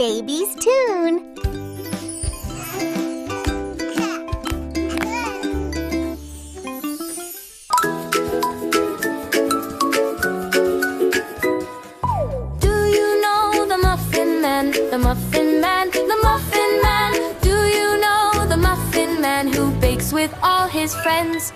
Baby's Tune. Do you know the Muffin Man? The Muffin Man, the Muffin Man. Do you know the Muffin Man who bakes with all his friends?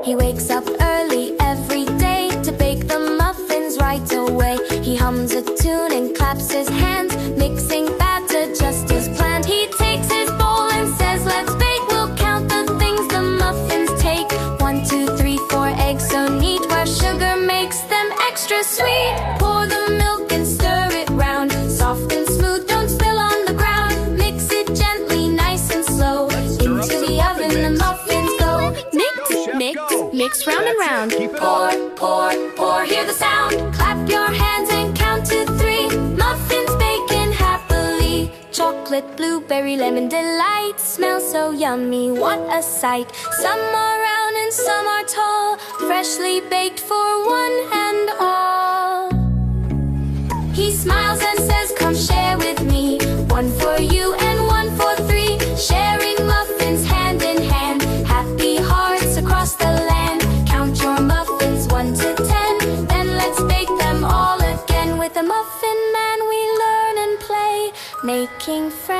He wakes up early every day to bake the muffins right away. He hums a tune and claps his hands, mixing batter just as planned. He takes his bowl and says, "Let's bake." We'll count the things the muffins take. 1, 2, 3, 4 eggs so neat, where sugar makes them extra sweet. Pour the milk and stir it round, soft and smooth, don't spill on the ground. Mix it gently, nice and slow. Into the oven the muffins go. Mix, mix, mix round and round. Pour, pour, pour, hear the sound. Clap your hands and count to 3. Muffins baking happily. Chocolate, blueberry, lemon delight. Smells so yummy, what a sight. Some are round and some are tall, freshly baked for one and all. He smiles and says, "Come share with me. One for you and one for 3. Sharing muffins hand in hand. Happy hearts across the land. Count your muffins 1 to 10. Then let's bake them all again. With the Muffin Man we learn and play, making friends.